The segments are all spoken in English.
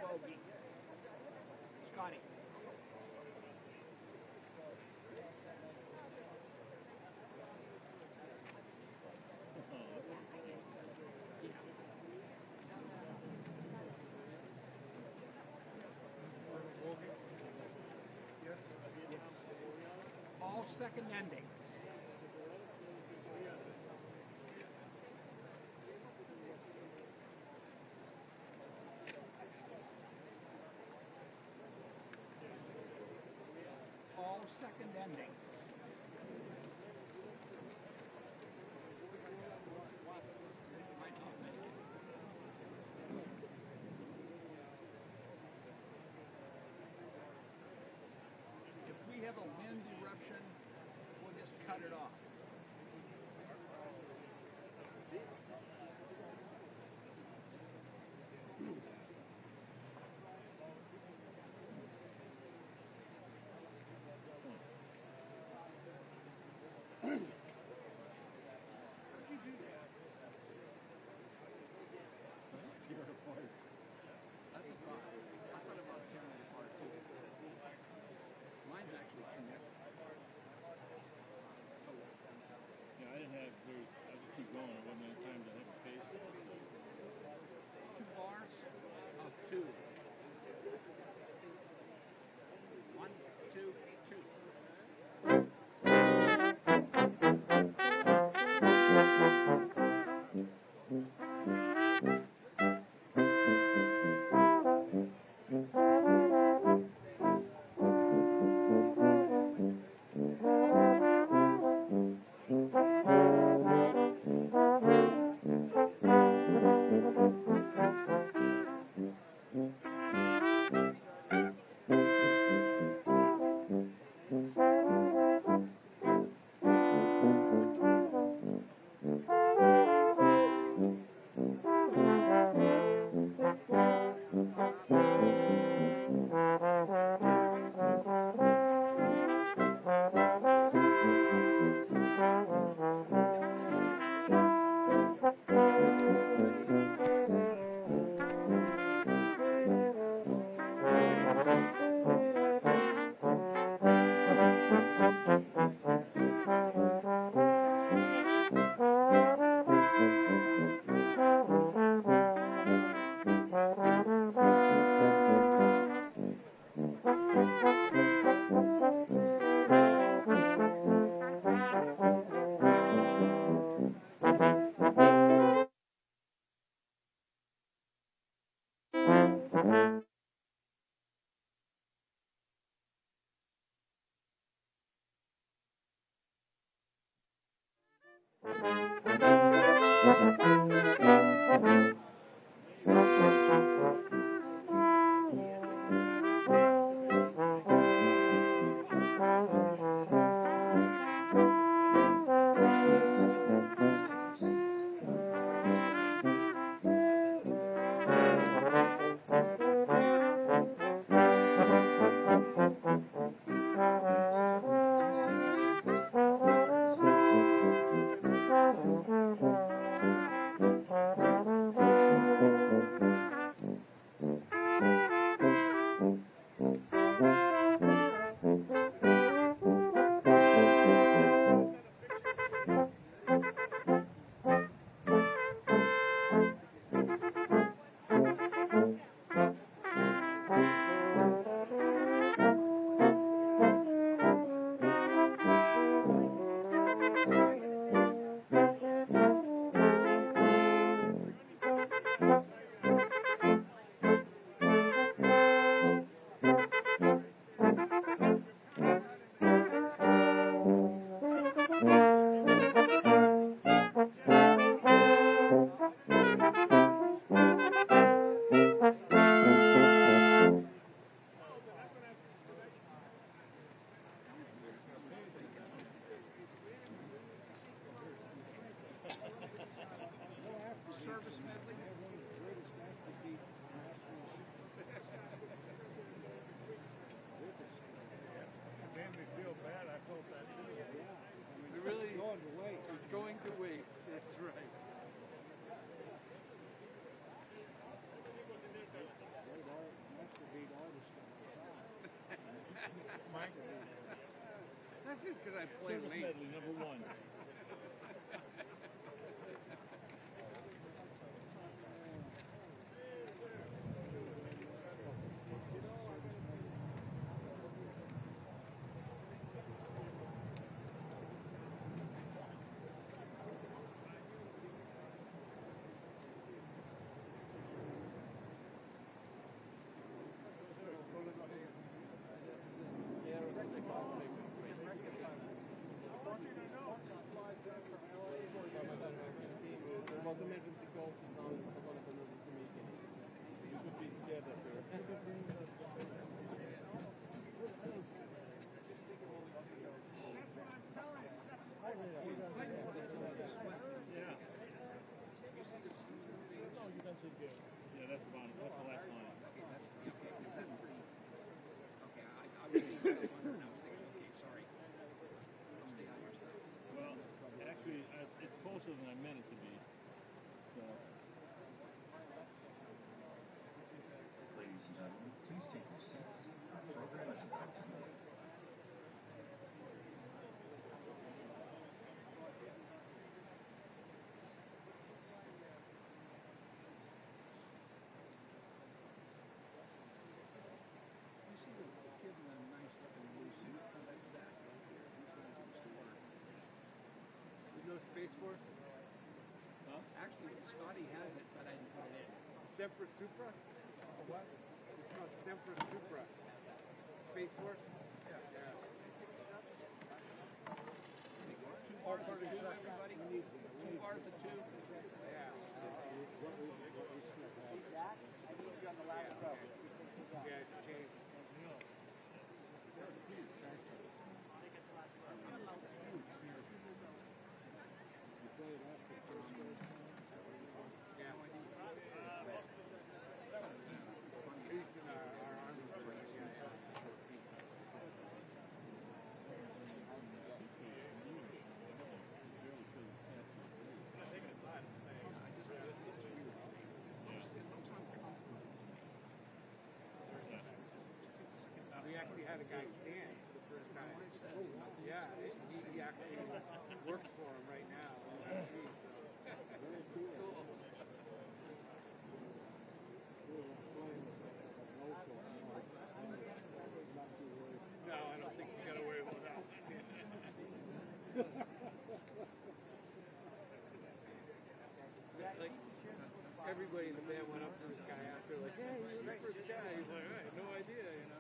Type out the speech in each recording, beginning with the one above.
Bogey. Scotty. All second endings. All second endings. If we have a wind eruption, we'll just cut it off. That's a thought. I thought about tearing it apart too. Mine's actually connected. Yeah, I didn't have. I just keep going. There wasn't any time to have a face. So. 2 bars of 2. 1, 2, 2. Service medley. It made me feel bad. I felt that too. It really going to waste. It's going to waste. That's right. Right. That's just because I play Service late. medley number 1. Yeah, that's about it. That's the last line. Okay, that's okay. That's pretty. Okay, I was thinking that one, and I was thinking, okay, sorry. I'll stay on your stuff. Well, actually, it's closer than I meant it to be. So. Ladies and gentlemen, please take your seats. Our program is about to begin. You see the kid in a nice looking blue suit? Oh, that's Zach right here. He's going to the store. You know Space Force? Huh? Actually, Scotty has it, but I didn't put it in. Semper Supra? What? It's called Semper Supra. Space Force? Yeah. Two bars of two, everybody? 2 bars of 2? Yeah. On the last row. Yeah, it's changed. They're huge. Yeah. Used in our army. We actually had a guy stand for the first time. Yeah, he actually works for him right now. No, I don't think you got to worry about that. Like, everybody in the band went up to this guy after, like, hey, you're the first guy. He's like, I had no idea, you know.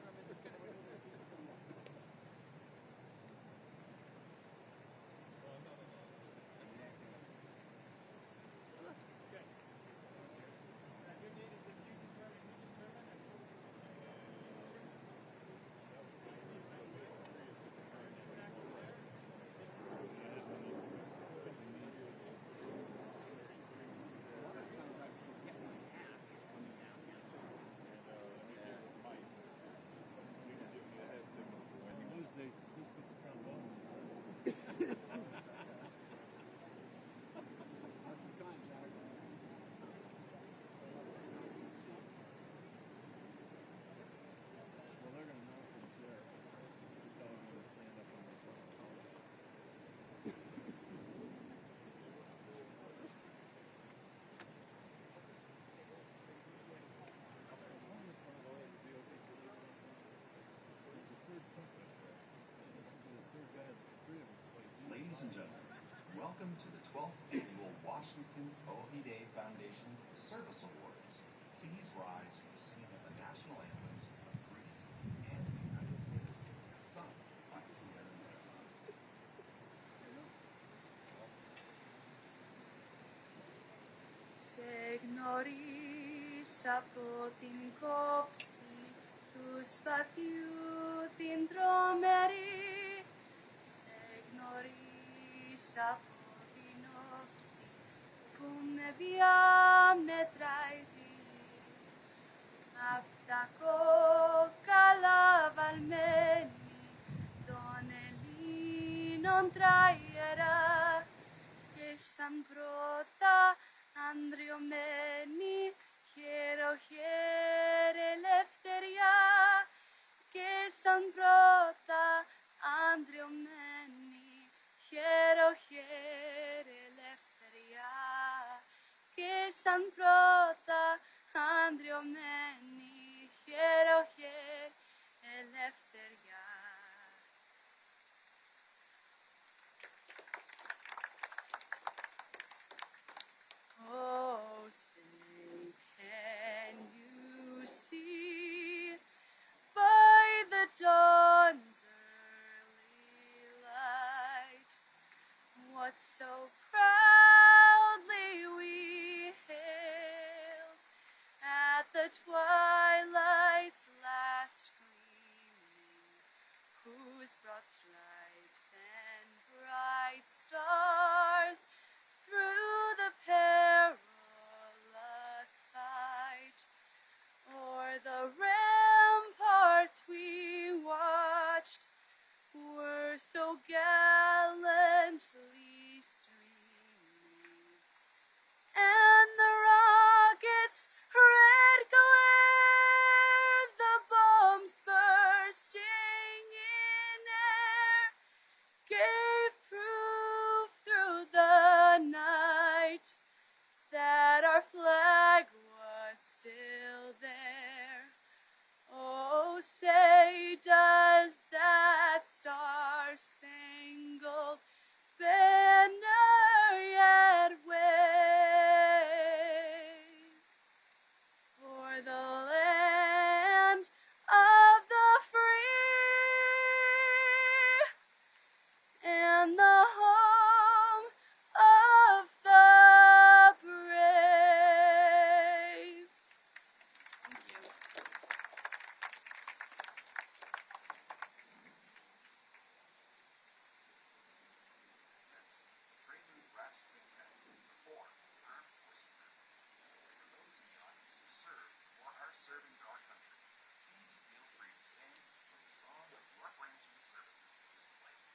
Ladies and gentlemen, welcome to the 12th Annual Washington Ohide Foundation Service Awards. Please rise for the singing of the national anthems of Greece and the United States, sung by Sierra Militants. Σε γνωρίσα από την κόψη του σπαθιού την τρομερή. Σε γνωρίσα από την όψη που με διαμετράει τη γη. Απ' τα κόκαλα βαλμένη των Ελλήνων τραϊερά και σαν πρώτα ανδριωμένη χαίρε ελευθεριά και σαν πρώτα ανδριωμένη, χαίρο ελευθεριά και σαν πρώτα ανδριωμένη, χαίρο ελευθεριά. Oh, say, can you see by the dawn's early light what so proudly we hailed at the twilight's last gleaming, whose broad stripes and bright stars through the perilous fight o'er the ramparts we watched were so gallantly streaming, and the rockets' red glare, the bombs bursting in air, gave proof through the night that our flag was still there. Oh, say, does that star-spangled banner yet wave for the land of the free and the home of the brave? Thank you. Prelude Brass Quintet, performed Armed Forces Band. For those in the audience who served or are serving our country, please feel free to stand when the song of your branch of the services is played.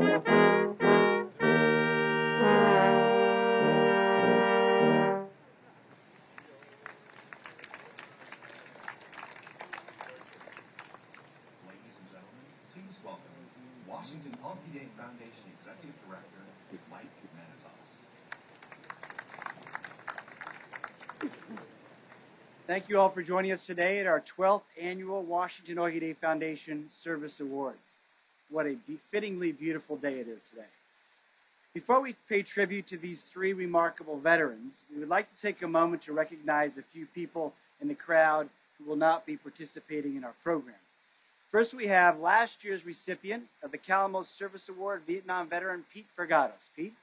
Ladies and gentlemen, please welcome Washington Ohi Day Foundation Executive Director, Mike Manitos. Thank you all for joining us today at our 12th annual Washington Ohi Day Foundation Service Awards. What a fittingly beautiful day it is today. Before we pay tribute to these three remarkable veterans, we would like to take a moment to recognize a few people in the crowd who will not be participating in our program. First, we have last year's recipient of the Oxi Service Award, Vietnam veteran Pete Fergados. Pete?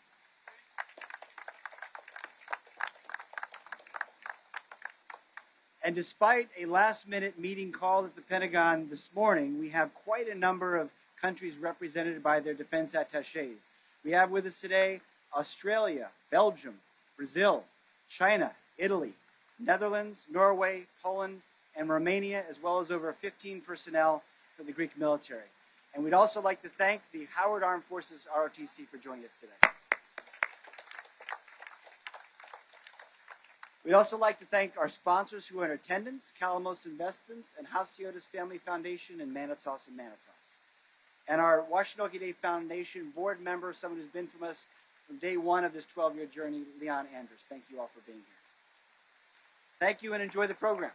And despite a last-minute meeting called at the Pentagon this morning, we have quite a number of countries represented by their defense attachés. We have with us today Australia, Belgium, Brazil, China, Italy, Netherlands, Norway, Poland, and Romania, as well as over 15 personnel for the Greek military. And we'd also like to thank the Howard Armed Forces ROTC for joining us today. We'd also like to thank our sponsors who are in attendance, Calamos Investments and Hatsopoulos Family Foundation and Manitos and Manitos. And our Washington Ohi Day Foundation board member, someone who's been from us from day one of this 12-year journey, Leon Anders. Thank you all for being here. Thank you and enjoy the program.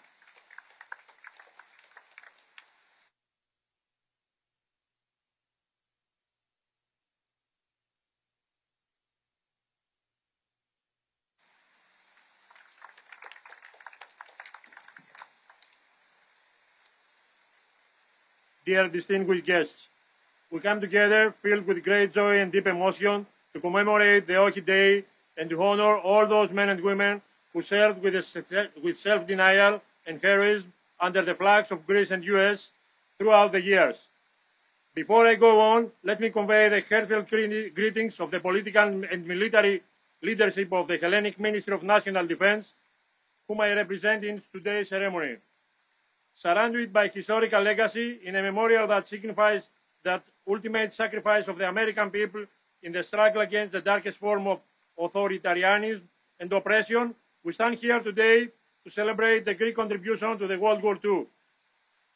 Dear distinguished guests, we come together filled with great joy and deep emotion to commemorate the Ohi Day and to honor all those men and women who served with self-denial and heroism under the flags of Greece and US throughout the years. Before I go on, let me convey the heartfelt greetings of the political and military leadership of the Hellenic Ministry of National Defense, whom I represent in today's ceremony. Surrounded by historical legacy in a memorial that signifies that ultimate sacrifice of the American people in the struggle against the darkest form of authoritarianism and oppression, we stand here today to celebrate the Greek contribution to the World War II.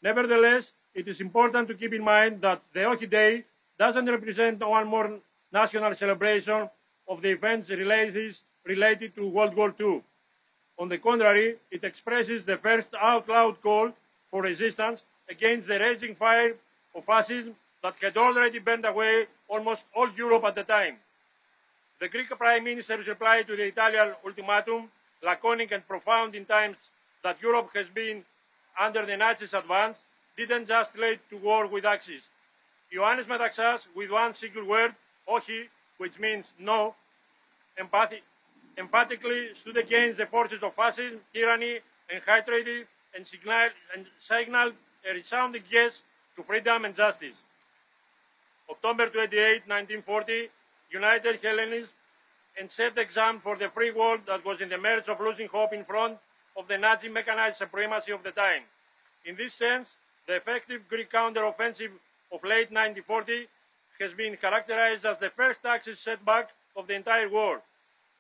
Nevertheless, it is important to keep in mind that the Ohi Day doesn't represent one more national celebration of the events related to World War II. On the contrary, it expresses the first out-loud call for resistance against the raging fire of fascism that had already burned away almost all Europe at the time. The Greek Prime Minister's reply to the Italian ultimatum, laconic and profound in times that Europe has been under the Nazis' advance, didn't just lead to war with Axis. Ioannis Metaxas, with one single word, Ohi, which means no, emphatically stood against the forces of fascism, tyranny, and hatred, and signaled a resounding yes to freedom and justice. October 28, 1940, united Hellenism and set the example for the free world that was in the merge of losing hope in front of the Nazi mechanized supremacy of the time. In this sense, the effective Greek counter-offensive of late 1940 has been characterized as the first Axis setback of the entire war.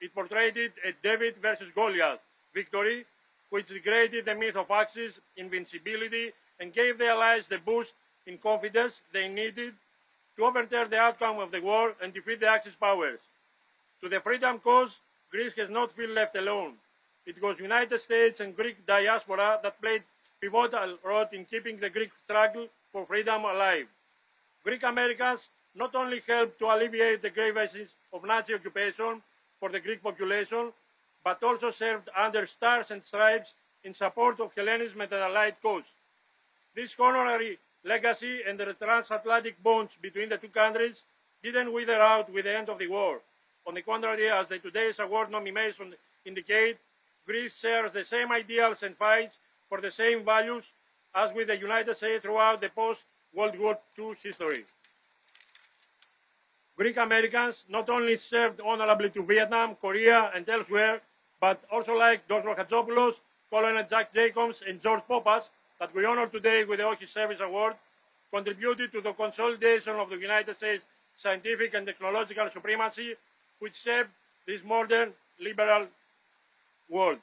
It portrayed a David versus Goliath victory, which degraded the myth of Axis invincibility and gave the Allies the boost in confidence they needed to overturn the outcome of the war and defeat the Axis powers. To the freedom cause, Greece has not felt left alone. It was United States and Greek diaspora that played pivotal role in keeping the Greek struggle for freedom alive. Greek Americans not only helped to alleviate the gravages of Nazi occupation for the Greek population, but also served under stars and stripes in support of Hellenism and the Allied cause. This honorary legacy and the transatlantic bonds between the two countries didn't wither out with the end of the war. On the contrary, as the today's award nominations indicate, Greece shares the same ideals and fights for the same values as with the United States throughout the post-World War II history. Greek Americans not only served honorably to Vietnam, Korea, and elsewhere, but also like Dr. Hatsopoulos, Colonel Jack Jacobs, and George Popas, that we honor today with the Oxi Service Award, contributed to the consolidation of the United States scientific and technological supremacy which shaped this modern liberal world.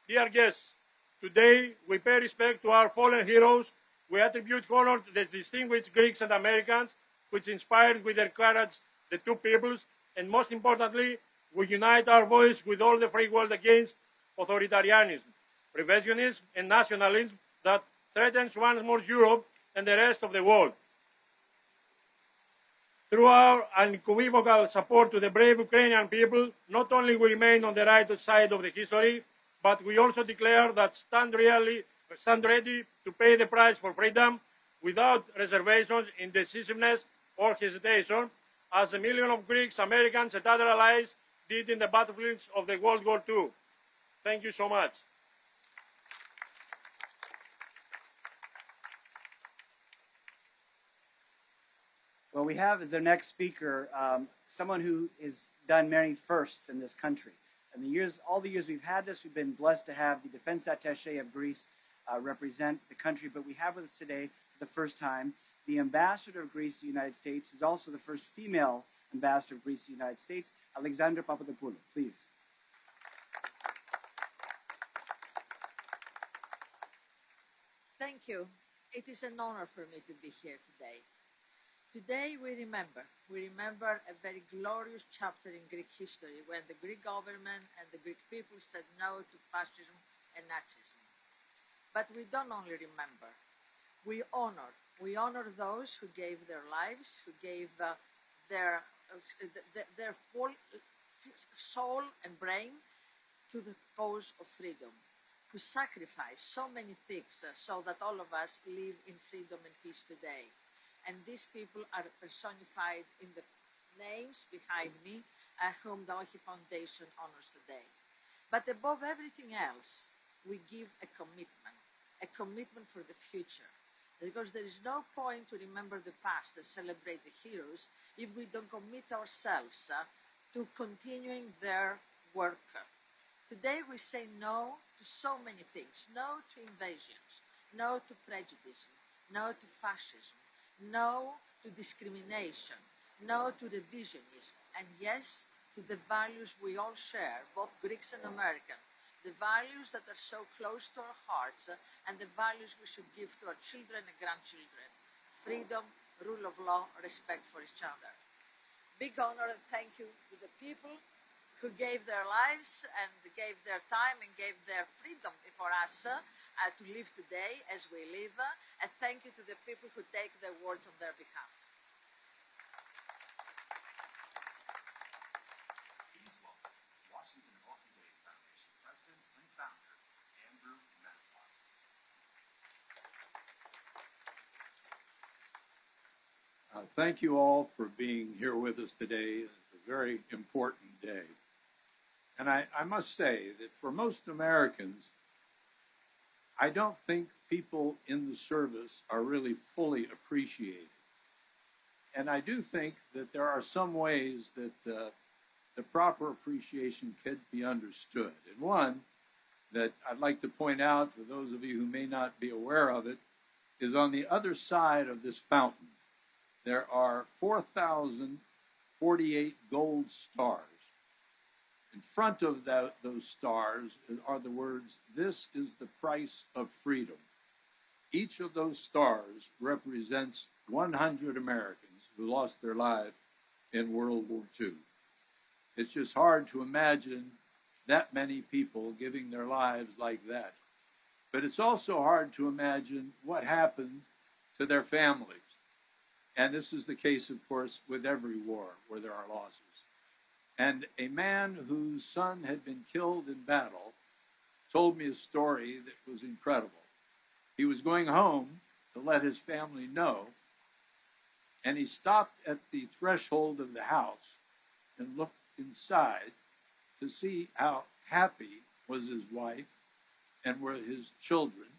Dear guests, today we pay respect to our fallen heroes. We attribute honor to the distinguished Greeks and Americans which inspired with their courage the two peoples, and most importantly, we unite our voice with all the free world against authoritarianism, revisionism, and nationalism that threatens once more Europe and the rest of the world. Through our unequivocal support to the brave Ukrainian people, not only we remain on the right side of the history, but we also declare that stand ready to pay the price for freedom without reservations, indecisiveness, or hesitation, as a million of Greeks, Americans, and other allies did in the battlefields of the World War II. Thank you so much. Well, we have as our next speaker someone who has done many firsts in this country. And all the years we've had this, we've been blessed to have the Defense Attaché of Greece represent the country. But we have with us today, for the first time, the Ambassador of Greece to the United States, who's also the first female Ambassador of Greece to the United States, Alexandra Papadopoulos. Please. Thank you. It is an honor for me to be here today. Today we remember a very glorious chapter in Greek history when the Greek government and the Greek people said no to fascism and Nazism. But we don't only remember, we honor those who gave their lives, who gave their whole soul and brain to the cause of freedom, who sacrificed so many things so that all of us live in freedom and peace today. And these people are personified in the names behind me, whom the Oxi Foundation honors today. But above everything else, we give a commitment for the future. Because there is no point to remember the past and celebrate the heroes if we don't commit ourselves to continuing their work. Today we say no to so many things, no to invasions, no to prejudice, no to fascism, no to discrimination, no to revisionism, and yes to the values we all share, both Greeks and Americans, the values that are so close to our hearts and the values we should give to our children and grandchildren: freedom, rule of law, respect for each other. Big honor and thank you to the people who gave their lives and gave their time and gave their freedom for us to live today as we live. And thank you to the people who take their words on their behalf. Please welcome Washington Oxi Foundation President and Founder, Andrew Matzos. Thank you all for being here with us today. It's a very important day. And I must say that for most Americans, I don't think people in the service are really fully appreciated. And I do think that there are some ways that the proper appreciation can be understood. And one that I'd like to point out for those of you who may not be aware of it is on the other side of this fountain. There are 4,048 gold stars. In front of those stars are the words, "This is the price of freedom." Each of those stars represents 100 Americans who lost their life in World War II. It's just hard to imagine that many people giving their lives like that. But it's also hard to imagine what happened to their families. And this is the case, of course, with every war where there are losses. And a man whose son had been killed in battle told me a story that was incredible. He was going home to let his family know, and he stopped at the threshold of the house and looked inside to see how happy was his wife and were his children.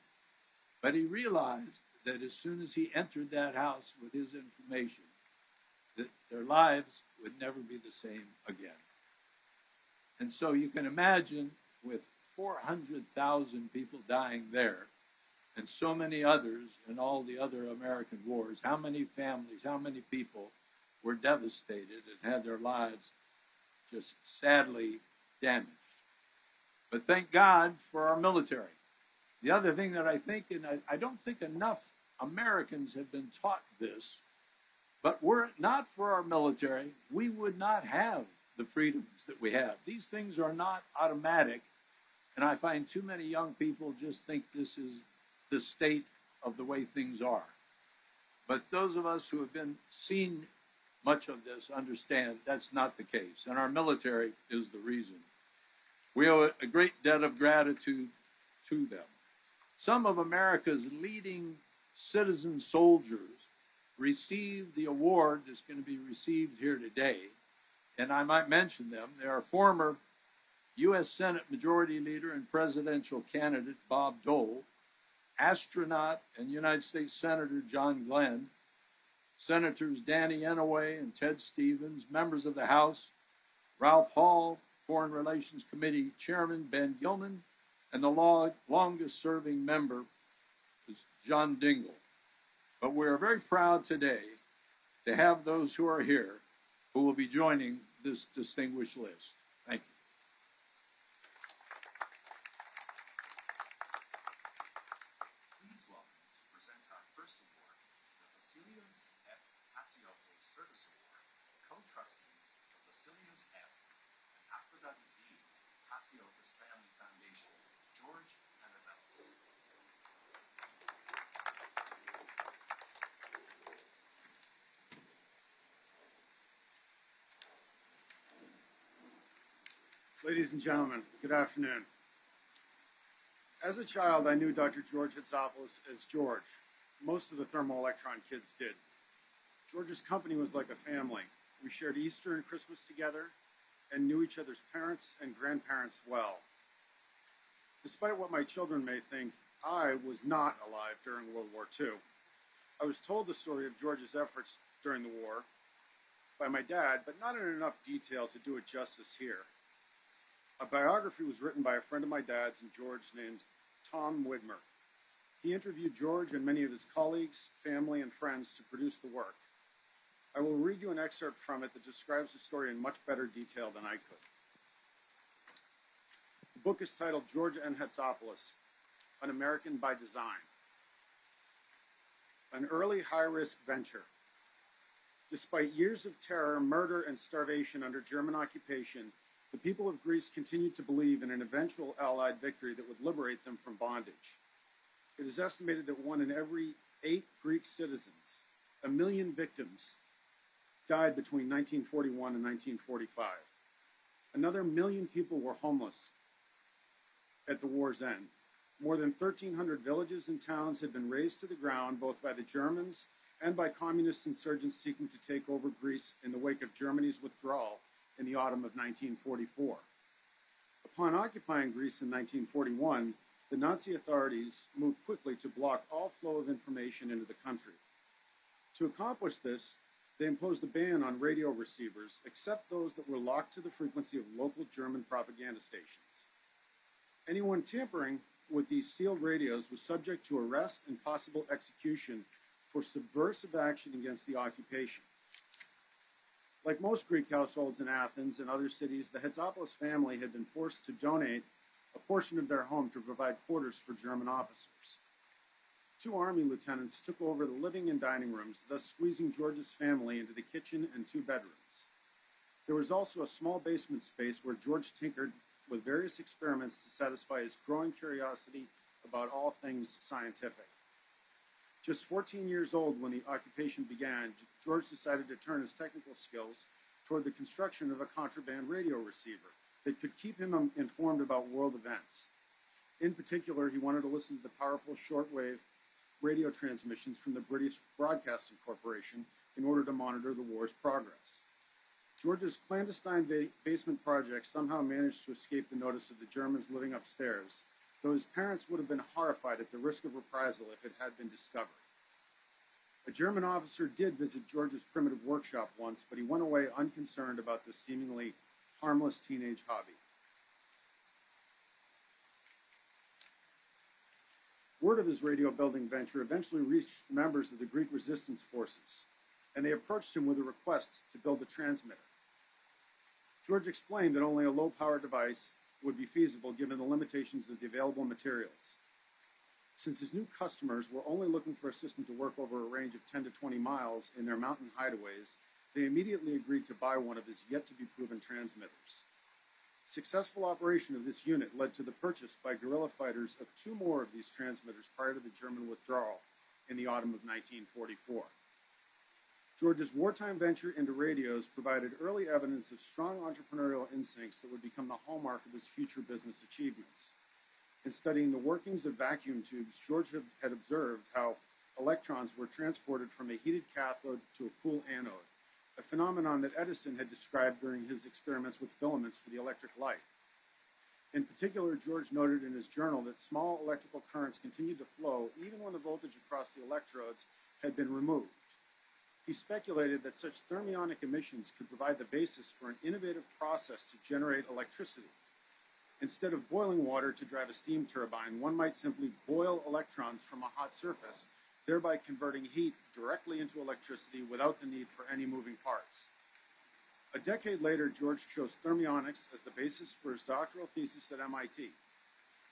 But he realized that as soon as he entered that house with his information, that their lives would never be the same again. And so you can imagine, with 400,000 people dying there and so many others in all the other American wars, how many families, how many people were devastated and had their lives just sadly damaged. But thank God for our military. The other thing that I think, and I don't think enough Americans have been taught this, but were it not for our military, we would not have the freedoms that we have. These things are not automatic, and I find too many young people just think this is the state of the way things are. But those of us who have seen much of this understand that's not the case, and our military is the reason. We owe a great debt of gratitude to them. Some of America's leading citizen soldiers received the award that's going to be received here today, and I might mention them. They are former U.S. Senate Majority Leader and presidential candidate Bob Dole, astronaut and United States Senator John Glenn, Senators Danny Inouye and Ted Stevens, members of the House, Ralph Hall, Foreign Relations Committee Chairman Ben Gilman, and the longest-serving member is John Dingell. But we are very proud today to have those who are here who will be joining this distinguished list. Thank you. Please welcome to present our first award, the Hatsopoulos S. Hatsopoulos Service Award, co-trustees of the Hatsopoulos S. and Aphrodite B. Hatsopoulos Family Foundation, George and Hatsopoulos. Ladies and gentlemen, good afternoon. As a child, I knew Dr. George Hatsopoulos as George. Most of the thermoelectron kids did. George's company was like a family. We shared Easter and Christmas together and knew each other's parents and grandparents well. Despite what my children may think, I was not alive during World War II. I was told the story of George's efforts during the war by my dad, but not in enough detail to do it justice here. A biography was written by a friend of my dad's and George named Tom Widmer. He interviewed George and many of his colleagues, family, and friends to produce the work. I will read you an excerpt from it that describes the story in much better detail than I could. The book is titled George and Hatsopoulos, An American by Design. An early high-risk venture. Despite years of terror, murder, and starvation under German occupation, the people of Greece continued to believe in an eventual Allied victory that would liberate them from bondage. It is estimated that 1 in every 8 Greek citizens, 1 million victims, died between 1941 and 1945. Another 1 million people were homeless at the war's end. More than 1,300 villages and towns had been razed to the ground both by the Germans and by communist insurgents seeking to take over Greece in the wake of Germany's withdrawal in the autumn of 1944. Upon occupying Greece in 1941, the Nazi authorities moved quickly to block all flow of information into the country. To accomplish this, they imposed a ban on radio receivers, except those that were locked to the frequency of local German propaganda stations. Anyone tampering with these sealed radios was subject to arrest and possible execution for subversive action against the occupation. Like most Greek households in Athens and other cities, the Hatsopoulos family had been forced to donate a portion of their home to provide quarters for German officers. 2 army lieutenants took over the living and dining rooms, thus squeezing George's family into the kitchen and 2 bedrooms. There was also a small basement space where George tinkered with various experiments to satisfy his growing curiosity about all things scientific. Just 14 years old when the occupation began, George decided to turn his technical skills toward the construction of a contraband radio receiver that could keep him informed about world events. In particular, he wanted to listen to the powerful shortwave radio transmissions from the British Broadcasting Corporation in order to monitor the war's progress. George's clandestine basement project somehow managed to escape the notice of the Germans living upstairs, though his parents would have been horrified at the risk of reprisal if it had been discovered. A German officer did visit George's primitive workshop once, but he went away unconcerned about this seemingly harmless teenage hobby. Word of his radio building venture eventually reached members of the Greek resistance forces. and they approached him with a request to build a transmitter. George explained that only a low-power device would be feasible given the limitations of the available materials. Since his new customers were only looking for a system to work over a range of 10 to 20 miles in their mountain hideaways, they immediately agreed to buy one of his yet-to-be-proven transmitters. Successful operation of this unit led to the purchase by guerrilla fighters of 2 more of these transmitters prior to the German withdrawal in the autumn of 1944. George's wartime venture into radios provided early evidence of strong entrepreneurial instincts that would become the hallmark of his future business achievements. In studying the workings of vacuum tubes, George had observed how electrons were transported from a heated cathode to a cool anode, a phenomenon that Edison had described during his experiments with filaments for the electric light. In particular, George noted in his journal that small electrical currents continued to flow even when the voltage across the electrodes had been removed. He speculated that such thermionic emissions could provide the basis for an innovative process to generate electricity. Instead of boiling water to drive a steam turbine, one might simply boil electrons from a hot surface, thereby converting heat directly into electricity without the need for any moving parts. A decade later, George chose thermionics as the basis for his doctoral thesis at MIT.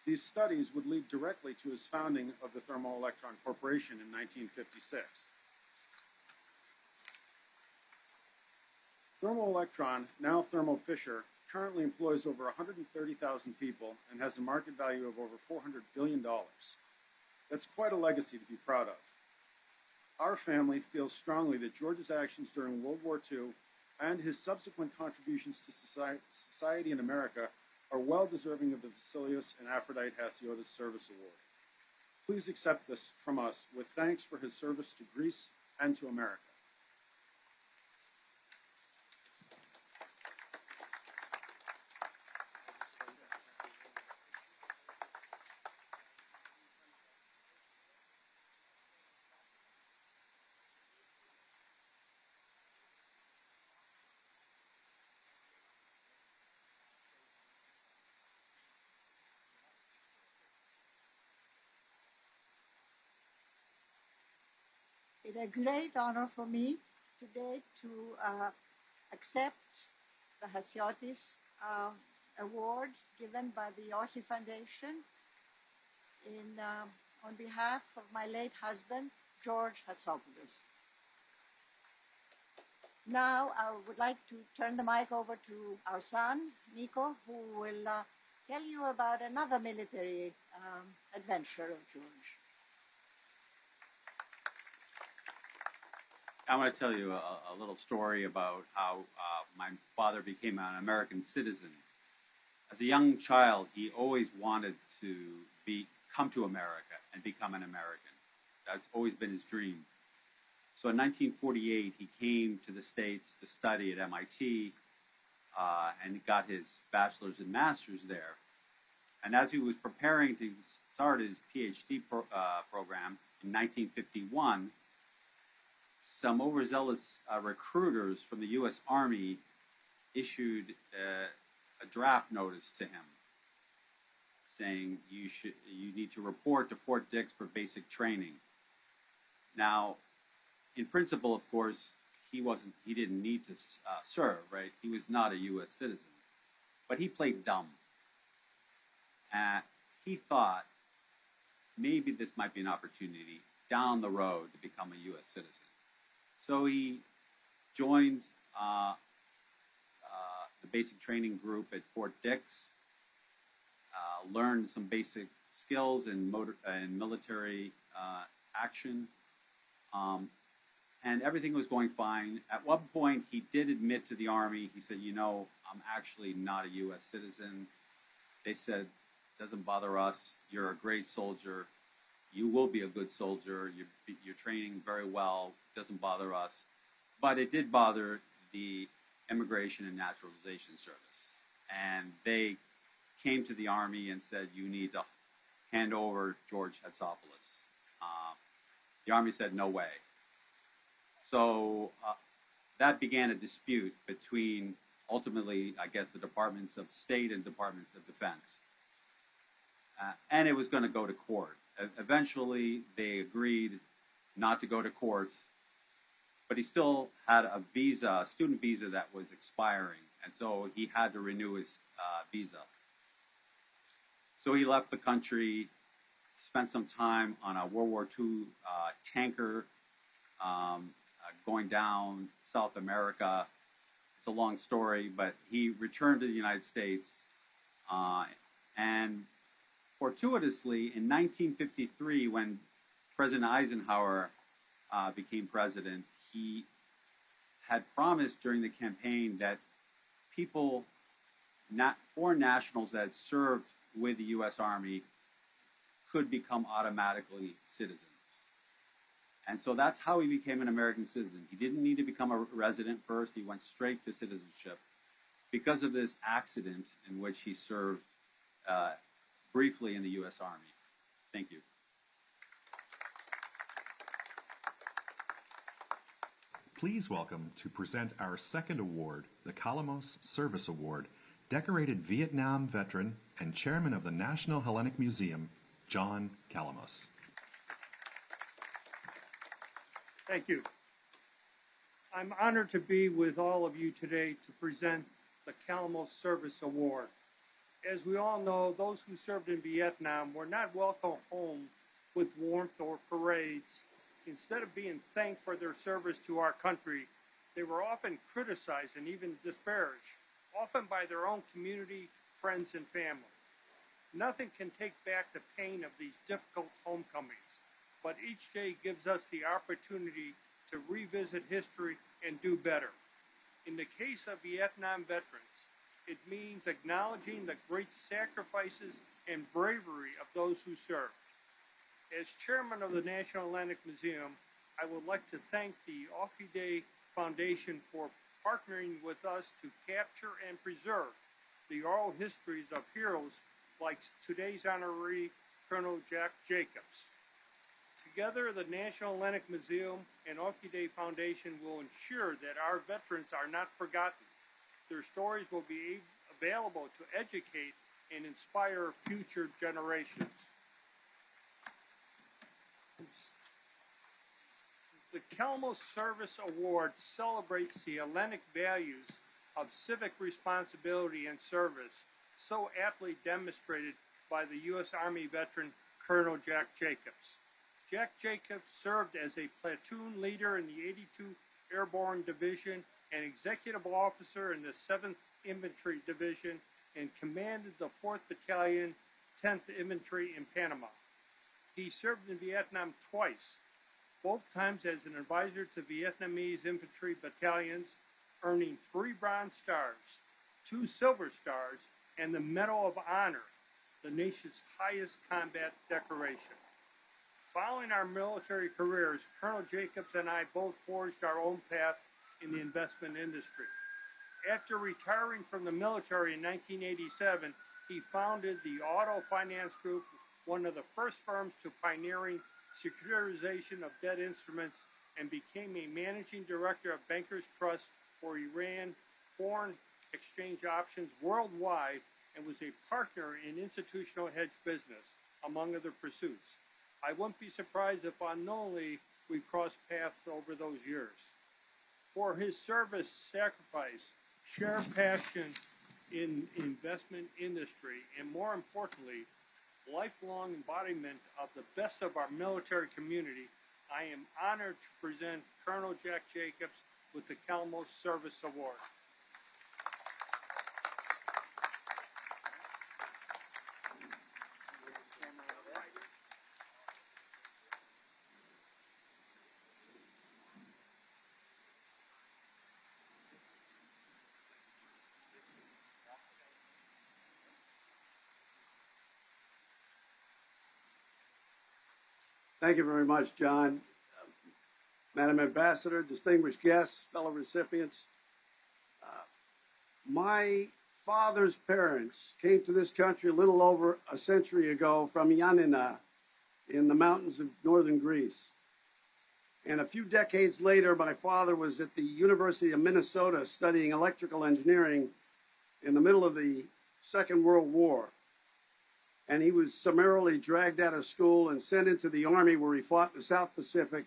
These studies would lead directly to his founding of the Thermoelectron Corporation in 1956. Thermoelectron, now Thermo Fisher, currently employs over 130,000 people and has a market value of over $400 billion. That's quite a legacy to be proud of. Our family feels strongly that George's actions during World War II and his subsequent contributions to society in America are well deserving of the Vasilios and Aphrodite Hatsopoulos Service Award. Please accept this from us with thanks for his service to Greece and to America. It's a great honor for me today to accept the Hatsopoulos Award given by the Oxi Foundation on behalf of my late husband, George Hatsopoulos. Now I would like to turn the mic over to our son, Nico, who will tell you about another military adventure of George. I want to tell you a little story about how my father became an American citizen. As a young child, he always wanted to come to America and become an American. That's always been his dream. So in 1948, he came to the States to study at MIT and got his bachelor's and master's there. And as he was preparing to start his PhD program in 1951, some overzealous recruiters from the U.S. Army issued a draft notice to him saying you need to report to Fort Dix for basic training. Now, in principle, of course, he didn't need to serve, right? He was not a U.S. citizen, but he played dumb. He thought maybe this might be an opportunity down the road to become a U.S. citizen. So he joined the basic training group at Fort Dix, learned some basic skills in military action, and everything was going fine. At one point, he did admit to the Army. He said, I'm actually not a U.S. citizen. They said, doesn't bother us. You're a great soldier. You will be a good soldier. You're training very well. Doesn't bother us. But it did bother the Immigration and Naturalization Service. And they came to the Army and said, you need to hand over George Hatsopoulos. The Army said, no way. So that began a dispute between, ultimately, I guess, the Departments of State and Departments of Defense. And it was going to go to court. Eventually, they agreed not to go to court, but he still had a visa, a student visa that was expiring, and so he had to renew his visa. So he left the country, spent some time on a World War II tanker going down South America. It's a long story, but he returned to the United States, and fortuitously, in 1953, when President Eisenhower became president, he had promised during the campaign that people, foreign nationals that had served with the U.S. Army, could become automatically citizens. And so that's how he became an American citizen. He didn't need to become a resident first. He went straight to citizenship because of this accident in which he served briefly in the U.S. Army. Thank you. Please welcome to present our second award, the Kalamos Service Award, decorated Vietnam veteran and chairman of the National Hellenic Museum, John Kalamos. Thank you. I'm honored to be with all of you today to present the Kalamos Service Award. As we all know, those who served in Vietnam were not welcome home with warmth or parades. Instead of being thanked for their service to our country, they were often criticized and even disparaged, often by their own community, friends, and family. Nothing can take back the pain of these difficult homecomings, but each day gives us the opportunity to revisit history and do better. In the case of Vietnam veterans, it means acknowledging the great sacrifices and bravery of those who served. As chairman of the National Hellenic Museum, I would like to thank the Oxi Foundation for partnering with us to capture and preserve the oral histories of heroes like today's honoree, Colonel Jack Jacobs. Together, the National Hellenic Museum and Oxi Foundation will ensure that our veterans are not forgotten. Their stories will be available to educate and inspire future generations. The Kalamos Service Award celebrates the Hellenic values of civic responsibility and service, so aptly demonstrated by the U.S. Army veteran Colonel Jack Jacobs. Jack Jacobs served as a platoon leader in the 82 Airborne Division, an executive officer in the 7th Infantry Division, and commanded the 4th Battalion, 10th Infantry in Panama. He served in Vietnam twice, both times as an advisor to Vietnamese infantry battalions, earning 3 Bronze Stars, 2 Silver Stars, and the Medal of Honor, the nation's highest combat decoration. Following our military careers, Colonel Jacobs and I both forged our own path in the investment industry. After retiring from the military in 1987, he founded the Auto Finance Group, one of the first firms to pioneering securitization of debt instruments, and became a managing director of Bankers Trust, where he ran foreign exchange options worldwide and was a partner in institutional hedge business, among other pursuits. I wouldn't be surprised if unknowingly we crossed paths over those years. For his service, sacrifice, shared passion in investment industry, and more importantly, lifelong embodiment of the best of our military community, I am honored to present Colonel Jack Jacobs with the Kalamos Service Award. Thank you very much, John. Madam Ambassador, distinguished guests, fellow recipients. My father's parents came to this country a little over a century ago from Ioannina in the mountains of northern Greece. And a few decades later, my father was at the University of Minnesota studying electrical engineering in the middle of the Second World War. And he was summarily dragged out of school and sent into the Army, where he fought in the South Pacific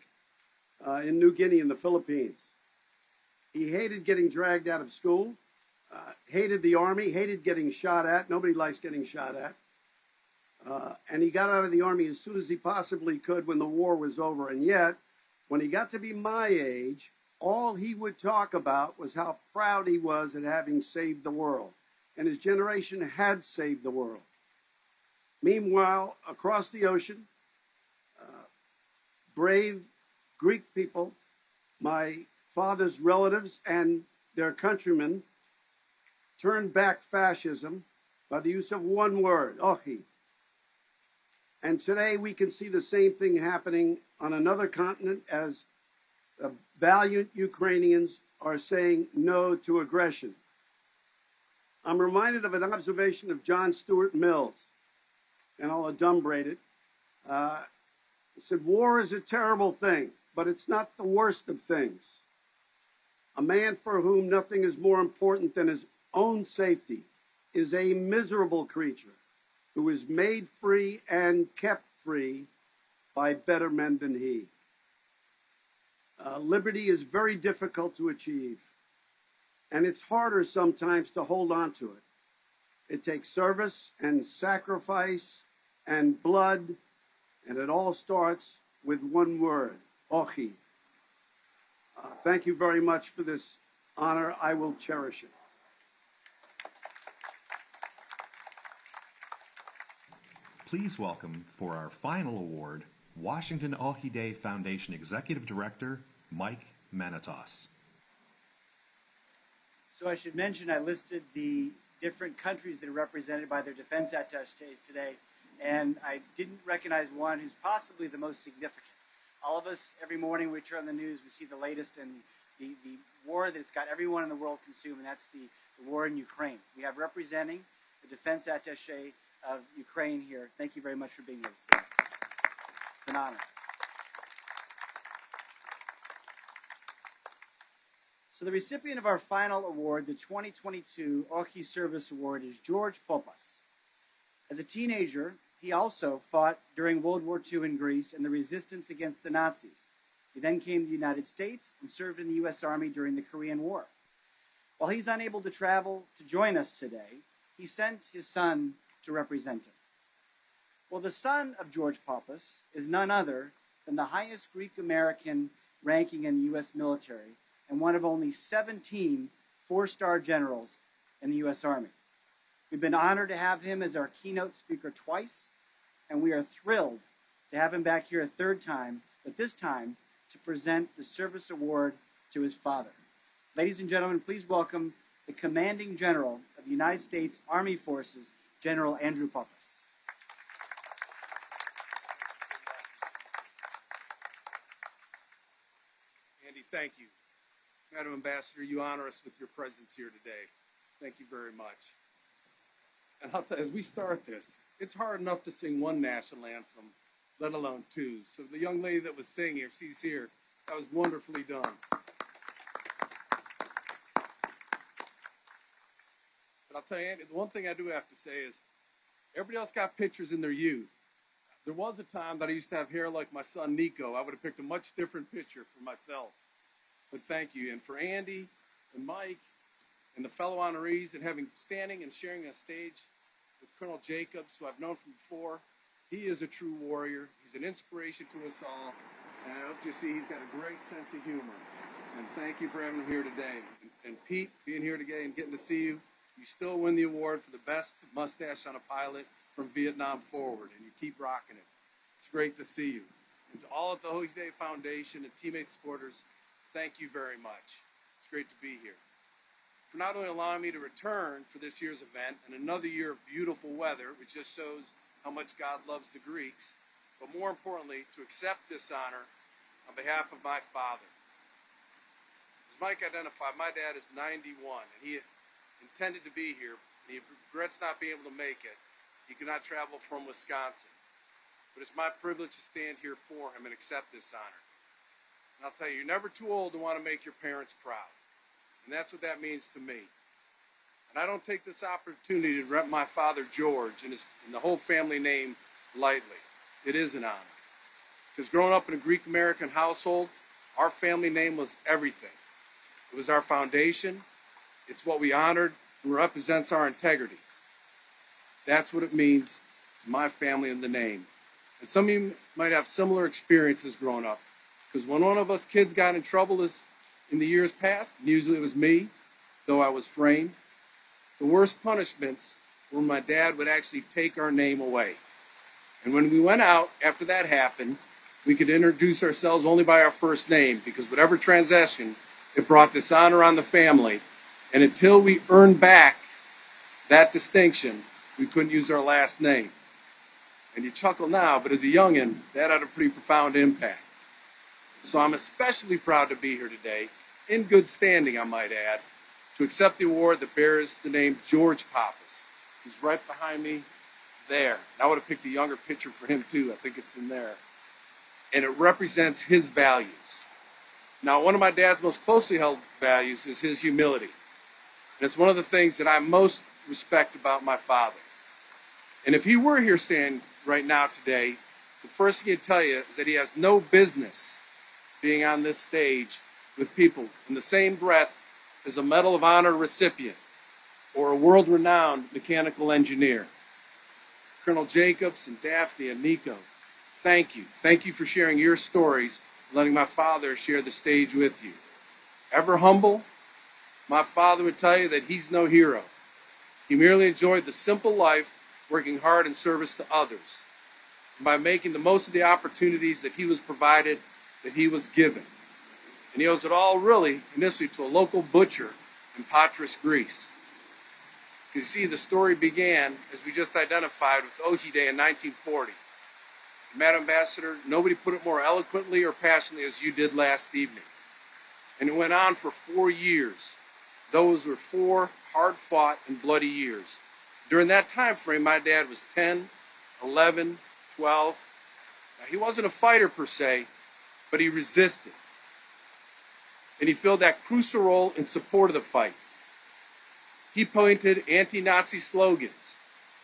in New Guinea in the Philippines. He hated getting dragged out of school, hated the army, hated getting shot at. Nobody likes getting shot at. And he got out of the army as soon as he possibly could when the war was over. And yet, when he got to be my age, all he would talk about was how proud he was at having saved the world. And his generation had saved the world. Meanwhile, across the ocean, brave Greek people, my father's relatives and their countrymen, turned back fascism by the use of one word, Oxi. And today we can see the same thing happening on another continent as valiant Ukrainians are saying no to aggression. I'm reminded of an observation of John Stuart Mills, and I'll adumbrate it. He said, war is a terrible thing, but it's not the worst of things. A man for whom nothing is more important than his own safety is a miserable creature who is made free and kept free by better men than he. Liberty is very difficult to achieve, and it's harder sometimes to hold on to it. It takes service and sacrifice and blood, and it all starts with one word, Oxi. Thank you very much for this honor. I will cherish it. Please welcome for our final award, Washington Oxi Day Foundation Executive Director, Mike Manitas. So I should mention I listed the different countries that are represented by their defense attachés today, and I didn't recognize one who's possibly the most significant. All of us, every morning we turn on the news, we see the latest in the war that's got everyone in the world consumed, and that's the war in Ukraine. We have representing the defense attaché of Ukraine here. Thank you very much for being with us today. It's an honor. So the recipient of our final award, the 2022 Oxi Service Award, is George Popas. As a teenager, he also fought during World War II in Greece in the resistance against the Nazis. He then came to the United States and served in the U.S. Army during the Korean War. While he's unable to travel to join us today, he sent his son to represent him. Well, the son of George Popas is none other than the highest Greek American ranking in the U.S. military and one of only 17 four-star generals in the U.S. Army. We've been honored to have him as our keynote speaker twice, and we are thrilled to have him back here a third time, but this time to present the service award to his father. Ladies and gentlemen, please welcome the Commanding General of the United States Army Forces, General Andrew Popas. Andy, thank you. Madam Ambassador, you honor us with your presence here today. Thank you very much. And I'll tell you, as we start this, it's hard enough to sing one national anthem, let alone two. So the young lady that was singing, if she's here, that was wonderfully done. But I'll tell you, Andy, the one thing I do have to say is, everybody else got pictures in their youth. There was a time that I used to have hair like my son Nico. I would have picked a much different picture for myself. But thank you. And for Andy and Mike and the fellow honorees, and standing and sharing a stage with Colonel Jacobs, who I've known from before, he is a true warrior. He's an inspiration to us all. And I hope you see he's got a great sense of humor. And thank you for having him here today. And Pete, being here today and getting to see you, you still win the award for the best mustache on a pilot from Vietnam forward, and you keep rocking it. It's great to see you. And to all at the Oxi Day Foundation and teammate supporters, thank you very much. It's great to be here. For not only allowing me to return for this year's event and another year of beautiful weather, which just shows how much God loves the Greeks, but more importantly, to accept this honor on behalf of my father. As Mike identified, my dad is 91, and he intended to be here, and he regrets not being able to make it. He could not travel from Wisconsin. But it's my privilege to stand here for him and accept this honor. And I'll tell you, you're never too old to want to make your parents proud. And that's what that means to me. And I don't take this opportunity to rep my father, George, and the whole family name lightly. It is an honor. Because growing up in a Greek-American household, Our family name was everything. It was our foundation. It's what we honored and represents our integrity. That's what it means to my family and the name. And some of you might have similar experiences growing up. Because when one of us kids got in trouble in the years past, and usually it was me, though I was framed, the worst punishments were when my dad would actually take our name away. And when we went out, after that happened, we could introduce ourselves only by our first name, because whatever transaction, it brought dishonor on the family. And until we earned back that distinction, we couldn't use our last name. And you chuckle now, but as a youngin', that had a pretty profound impact. So I'm especially proud to be here today, in good standing, I might add, to accept the award that bears the name George Pappas. He's right behind me there. And I would have picked a younger picture for him too. I think it's in there. And it represents his values. Now, one of my dad's most closely held values is his humility. And it's one of the things that I most respect about my father. And if he were here standing right now today, the first thing he'd tell you is that he has no business being on this stage with people in the same breath as a Medal of Honor recipient or a world-renowned mechanical engineer. Colonel Jacobs and Daphne and Nico, thank you. Thank you for sharing your stories, letting my father share the stage with you. Ever humble, my father would tell you that he's no hero. He merely enjoyed the simple life, working hard in service to others, and by making the most of the opportunities that he was provided, that he was given. And he owes it all really, initially, to a local butcher in Patras, Greece. You see, the story began, as we just identified, with Ohi Day in 1940. Madam Ambassador, nobody put it more eloquently or passionately as you did last evening. And it went on for 4 years. Those were 4 hard-fought and bloody years. During that time frame, my dad was 10, 11, 12. Now, he wasn't a fighter per se, but he resisted. And he filled that crucial role in support of the fight. He pointed anti-Nazi slogans.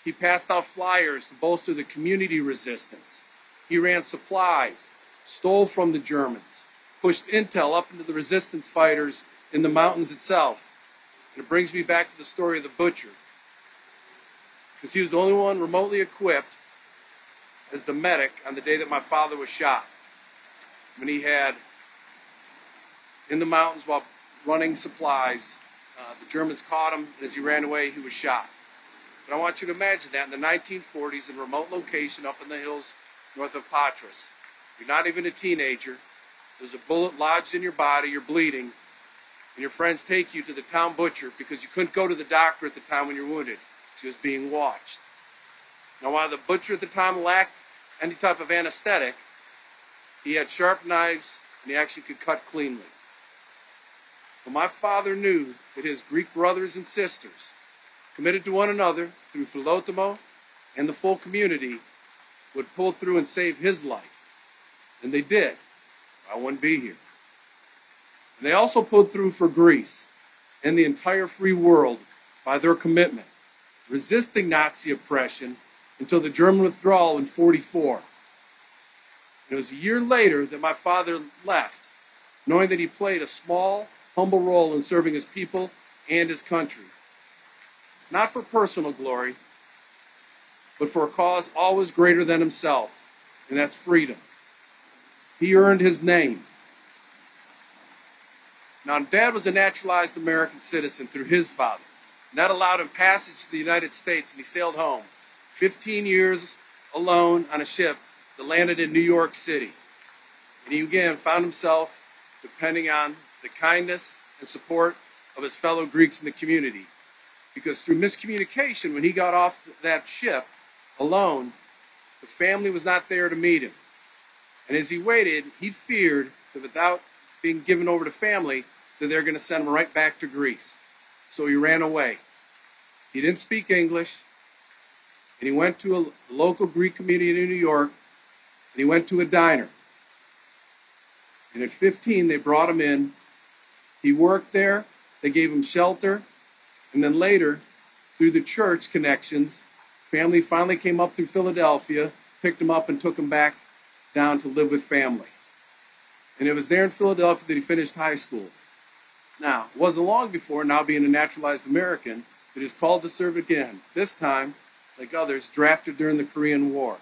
He passed out flyers to bolster the community resistance. He ran supplies, stole from the Germans, pushed intel up into the resistance fighters in the mountains itself. And it brings me back to the story of the butcher, because he was the only one remotely equipped as the medic on the day that my father was shot. When he had, in the mountains while running supplies, the Germans caught him, and as he ran away, he was shot. But I want you to imagine that in the 1940s, in a remote location up in the hills north of Patras. You're not even a teenager. There's a bullet lodged in your body, you're bleeding, and your friends take you to the town butcher because you couldn't go to the doctor at the time when you're wounded. He was being watched. Now, while the butcher at the time lacked any type of anesthetic, he had sharp knives, and he actually could cut cleanly. But my father knew that his Greek brothers and sisters, committed to one another through Philotimo and the full community, would pull through and save his life. And they did. I wouldn't be here. And they also pulled through for Greece and the entire free world by their commitment, resisting Nazi oppression until the German withdrawal in 1944. It was a year later that my father left, knowing that he played a small, humble role in serving his people and his country. Not for personal glory, but for a cause always greater than himself, and that's freedom. He earned his name. Now, Dad was a naturalized American citizen through his father, and that allowed him passage to the United States, and he sailed home. 15 years alone on a ship that landed in New York City. And he again found himself depending on the kindness and support of his fellow Greeks in the community. Because through miscommunication, when he got off that ship alone, the family was not there to meet him. And as he waited, he feared that without being given over to family, that they're going to send him right back to Greece. So he ran away. He didn't speak English, and he went to a local Greek community in New York, and he went to a diner. And at 15, they brought him in. He worked there. They gave him shelter. And then later, through the church connections, family finally came up through Philadelphia, picked him up, and took him back down to live with family. And it was there in Philadelphia that he finished high school. Now, it wasn't long before, now being a naturalized American, that he was called to serve again, this time, like others, drafted during the Korean War.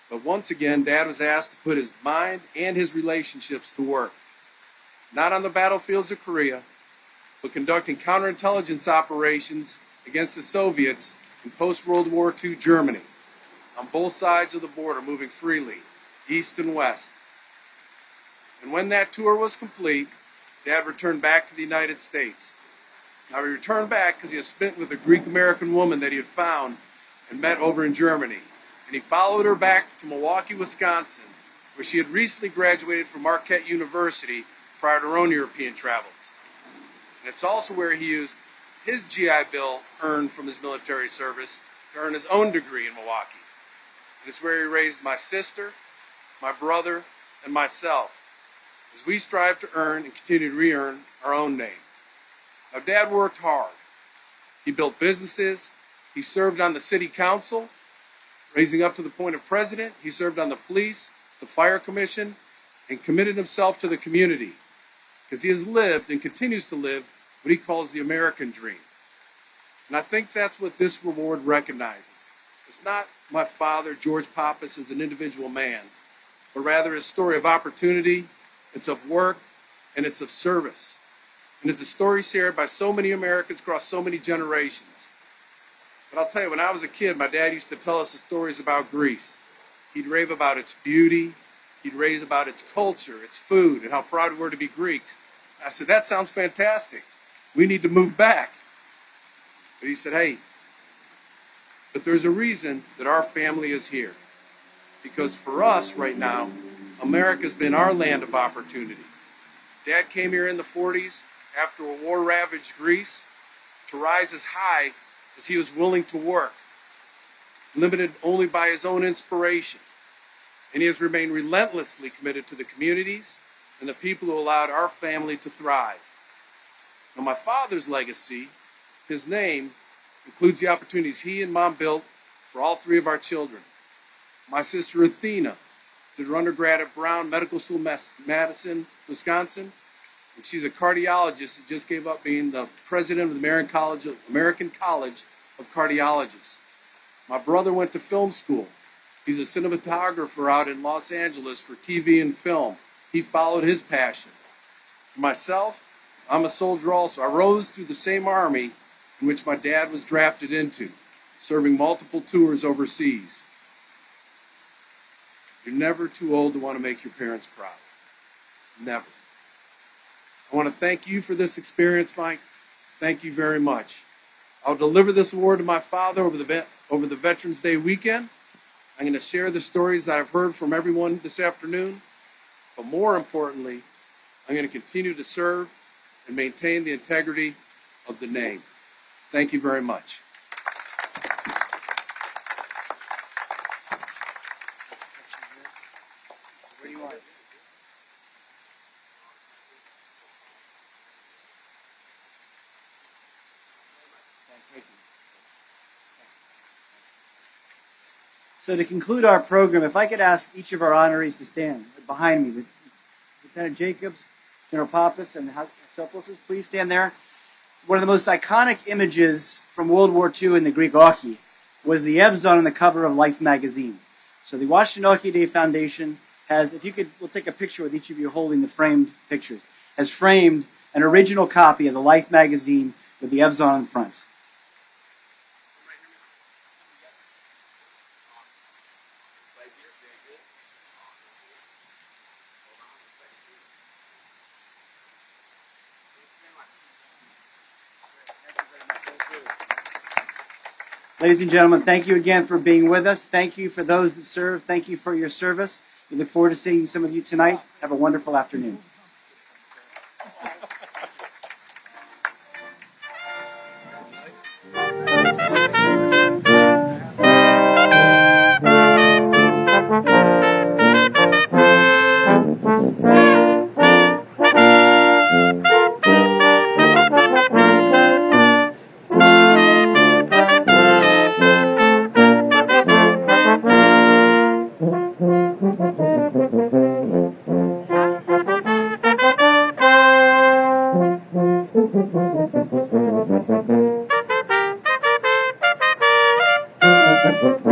But once again, Dad was asked to put his mind and his relationships to work. Not on the battlefields of Korea, but conducting counterintelligence operations against the Soviets in post-World War II Germany, on both sides of the border, moving freely, east and west. And when that tour was complete, Dad returned back to the United States. Now, he returned back because he was smitten with a Greek-American woman that he had found and met over in Germany. And he followed her back to Milwaukee, Wisconsin, where she had recently graduated from Marquette University prior to her own European travels. And it's also where he used his GI Bill earned from his military service to earn his own degree in Milwaukee. And it's where he raised my sister, my brother, and myself as we strive to earn and continue to re-earn our own name. Now, Dad worked hard. He built businesses. He served on the city council, raising up to the point of president. He served on the police, the fire commission, and committed himself to the community because he has lived and continues to live what he calls the American dream. And I think that's what this reward recognizes. It's not my father, George Pappas, as an individual man, but rather a story of opportunity, it's of work, and it's of service. And it's a story shared by so many Americans across so many generations. But I'll tell you, when I was a kid, my dad used to tell us the stories about Greece. He'd rave about its beauty. He'd rave about its culture, its food, and how proud we were to be Greeks. I said, that sounds fantastic. We need to move back. But he said, hey, but there's a reason that our family is here. Because for us right now, America's been our land of opportunity. Dad came here in the 40s after a war-ravaged Greece to rise as high as he was willing to work, limited only by his own inspiration. And he has remained relentlessly committed to the communities and the people who allowed our family to thrive. Now, my father's legacy, his name, includes the opportunities he and Mom built for all three of our children. My sister Athena did her undergrad at Brown Medical School, Madison, Wisconsin, and she's a cardiologist that just gave up being the president of the American College of Cardiologists. My brother went to film school. He's a cinematographer out in Los Angeles for TV and film. He followed his passion. For myself, I'm a soldier also. I rose through the same army in which my dad was drafted into, serving multiple tours overseas. You're never too old to want to make your parents proud. Never. I want to thank you for this experience, Mike. Thank you very much. I'll deliver this award to my father over the Veterans Day weekend. I'm going to share the stories that I've heard from everyone this afternoon. But more importantly, I'm going to continue to serve and maintain the integrity of the name. Thank you very much. Where do you want us? Thank you. So to conclude our program, if I could ask each of our honorees to stand behind me, Lieutenant Jacobs, General Pappas, and Hatsopoulos, please stand there. One of the most iconic images from World War II in the Greek Oxi was the Evzon on the cover of Life magazine. So the Washington Oxi Day Foundation has, if you could, we'll take a picture with each of you holding the framed pictures, has framed an original copy of the Life magazine with the Evzon on the front. Ladies and gentlemen, thank you again for being with us. Thank you for those that serve. Thank you for your service. We look forward to seeing some of you tonight. Have a wonderful afternoon. Thank you.